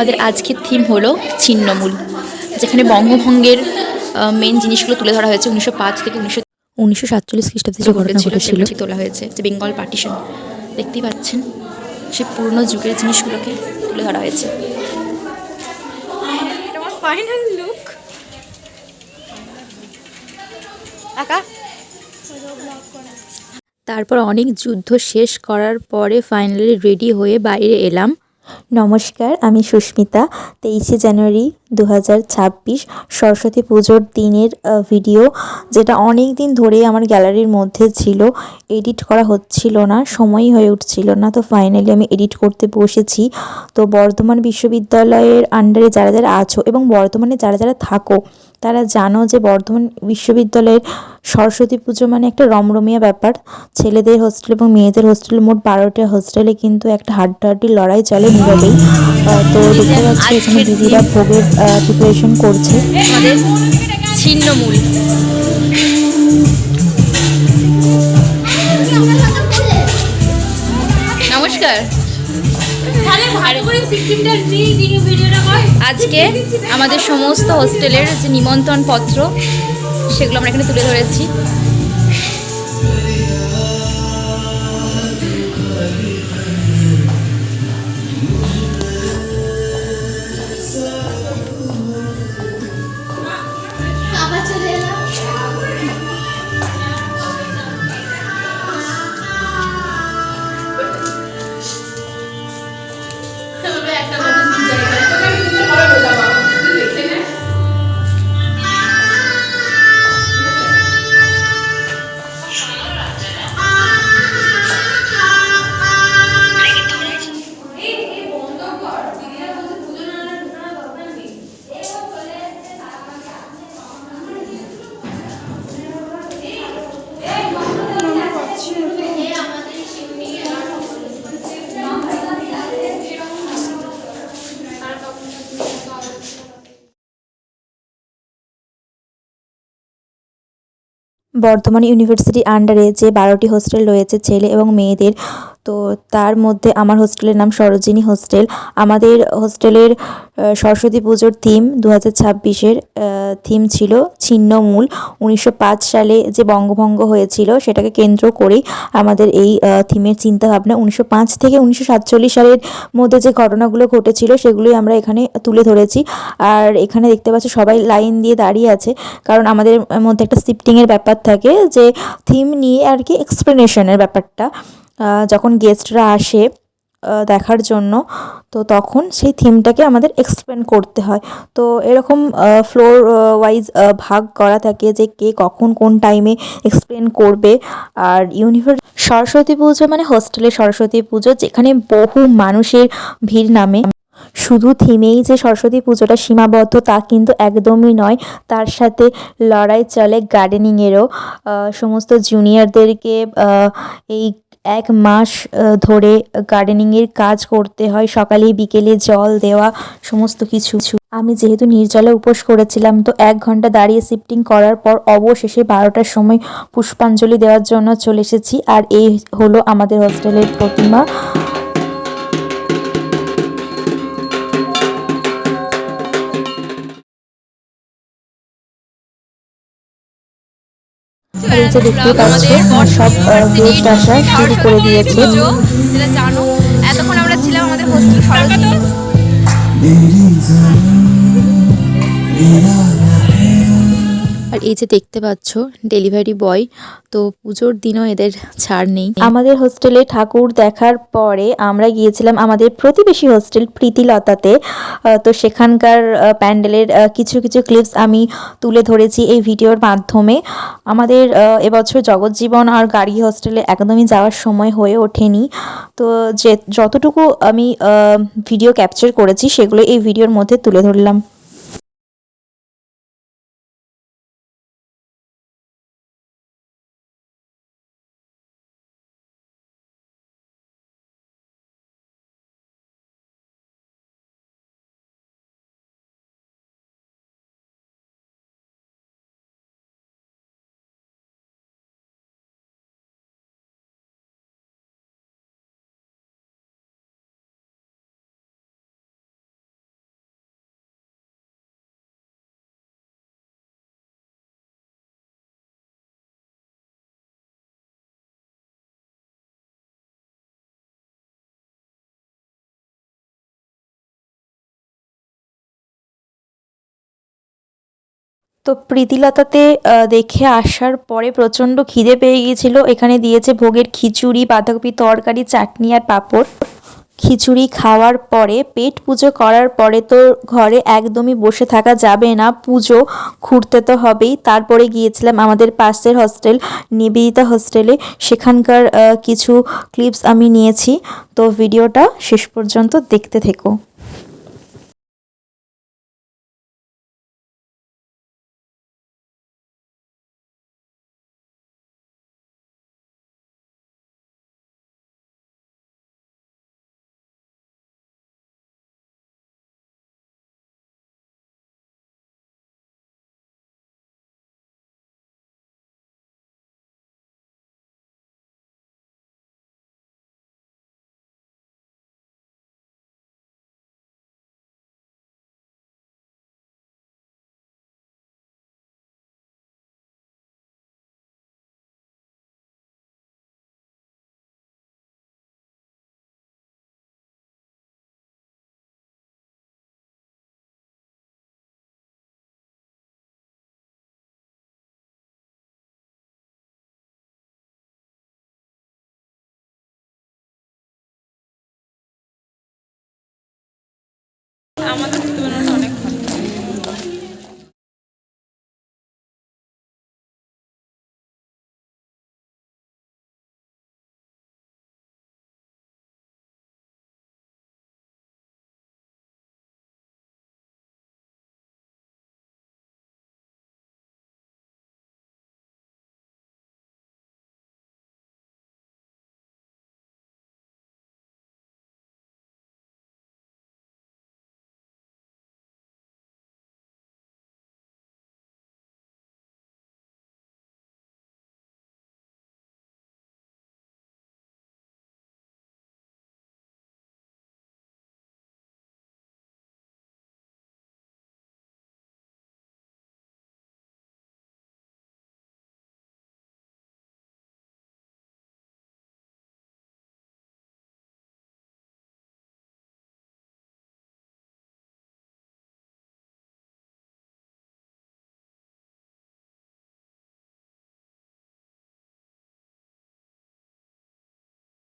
আমাদের আজকের থিম হলো ছিন্নমূল, যেখানে বঙ্গভঙ্গের মেন জিনিসগুলো তুলে ধরা হয়েছে। 1905 থেকে 1947 খ্রিস্টাব্দে যে ঘটনা ঘটেছিল সেগুলো তোলা হয়েছে। যে বেঙ্গল পার্টিশন দেখতেই পাচ্ছেন, সেই পুরনো যুগের জিনিসগুলোকে তুলে ধরা হয়েছে। এটা আমার ফাইনাল লুক। তারপর অনেক যুদ্ধ শেষ করার পরে ফাইনালি রেডি হয়ে বাইরে এলাম। নমস্কার, আমি সুস্মিতা। 23শে জানুয়ারি 2026 সরস্বতী পুজোর দিনের ভিডিও, যেটা অনেক দিন ধরে আমার গ্যালারির মধ্যে ছিল। এডিট করা হচ্ছিল না, সময়ই হয়ে উঠছিল না, তো ফাইনালি আমি এডিট করতে বসেছি। তো বর্ধমান বিশ্ববিদ্যালয়ের আন্ডারে যারা যারা আছো এবং বর্ধমানে যারা যারা থাকো, তারা জানো যে বর্ধমান বিশ্ববিদ্যালয়ের সরস্বতী পুজো মানে একটা রমরমিয়া ব্যাপার। ছেলেদের হোস্টেল এবং মেয়েদের হোস্টেল, মোট 12টা হোস্টেলে কিন্তু একটা হাড্ডাহাড্ডি লড়াই চলে নীরবেই। তো দেখতে পাচ্ছি এখানে দিদিরা ভোগের প্রিপারেশন করছে। আমাদের ছিন্নমূল। নমস্কার। আজকে আমাদের সমস্ত হোস্টেলের যে নিমন্ত্রণ পত্র, সেগুলো আমরা এখানে তুলে ধরেছি। বর্ধমান ইউনিভার্সিটি আন্ডারে যে 12টি হোস্টেল রয়েছে ছেলে এবং মেয়েদের, তো তার মধ্যে আমার হোস্টেলের নাম সরোজিনী হোস্টেল। আমাদের হোস্টেলের সরস্বতী পুজোর থিম 2026-এর থিম ছিল ছিন্নমূল। 1905 সালে যে বঙ্গভঙ্গ হয়েছিল সেটাকে কেন্দ্র করেই আমাদের এই থিমের চিন্তাভাবনা। 1905 থেকে 1947 সালের মধ্যে যে ঘটনাগুলো ঘটেছিল সেগুলোই আমরা এখানে তুলে ধরেছি। আর এখানে দেখতে পাচ্ছি সবাই লাইন দিয়ে দাঁড়িয়ে আছে, কারণ আমাদের মধ্যে একটা শিফটিংয়ের ব্যাপার থাকে, যে থিম নিয়ে আর কি এক্সপ্লেনেশনের ব্যাপারটা। যখন গেস্টরা আসে দেখার জন্য, তো তখন সেই থিমটাকে আমাদের এক্সপ্লেন করতে হয়। তো এরকম ফ্লোর ওয়াইজ ভাগ করা থাকে যে কে কখন কোন টাইমে এক্সপ্লেন করবে। আর সরস্বতী পুজো মানে হোস্টেলে সরস্বতী পুজো, যেখানে বহু মানুষের ভিড় নামে। শুধু থিমেই যে সরস্বতী পুজোটা সীমাবদ্ধ তা কিন্তু একদমই নয়, তার সাথে লড়াই চলে গার্ডেনিংয়েরও। সমস্ত জুনিয়রদেরকে এই 1 মাস ধরে গার্ডেনিংয়ের কাজ করতে হয়, সকালে বিকেলে জল দেওয়া সমস্ত কিছু। আমি যেহেতু নির্জলা উপোস করেছিলাম, তো 1 ঘন্টা দাঁড়িয়ে শিফটিং করার পর অবশেষে 12টার সময় পুষ্পাঞ্জলি দেওয়ার জন্য চলে এসেছি। আর এই হলো আমাদের হোস্টেলের প্রতিমা। এই যে দেখতে পাচ্ছ সব গেস্ট আসা শুরু করে দিয়েছে। যেটা জানো, এতক্ষণ আমরা ছিলাম আমাদের হোস্টেল সরোজিনী। আর এই যে দেখতে পাচ্ছ ডেলিভারি বয়, তো পুজোর দিনও এদের ছাড় নেই। আমাদের হোস্টেলে ঠাকুর দেখার পরে আমরা গিয়েছিলাম আমাদের প্রতিবেশী হোস্টেল প্রীতিলতাতে। তো সেখানকার প্যান্ডেলের কিছু কিছু ক্লিপস আমি তুলে ধরেছি এই ভিডিওর মাধ্যমে। আমাদের এবছর জগৎজীবন আর গার্গী হোস্টেলে একদমই যাওয়ার সময় হয়ে ওঠেনি। তো যতটুকু আমি ভিডিও ক্যাপচার করেছি সেগুলো এই ভিডিওর মধ্যে তুলে ধরলাম। তো প্রীতিলতাতে দেখে আসার পরে প্রচণ্ড খিদে পেয়ে গিয়েছিল। এখানে দিয়েছে ভোগের খিচুড়ি, বাঁধাকপি তরকারি, চাটনি আর পাঁপড়। খিচুড়ি খাওয়ার পরে পেট পুজো করার পরে তো ঘরে একদমই বসে থাকা যাবে না, পুজো ঘুরতে তো হবেই। তারপরে গিয়েছিলাম আমাদের পাশের হস্টেল নিবেদিতা হস্টেলে, সেখানকার কিছু ক্লিপস আমি নিয়েছি। তো ভিডিওটা শেষ পর্যন্ত দেখতে থেকো।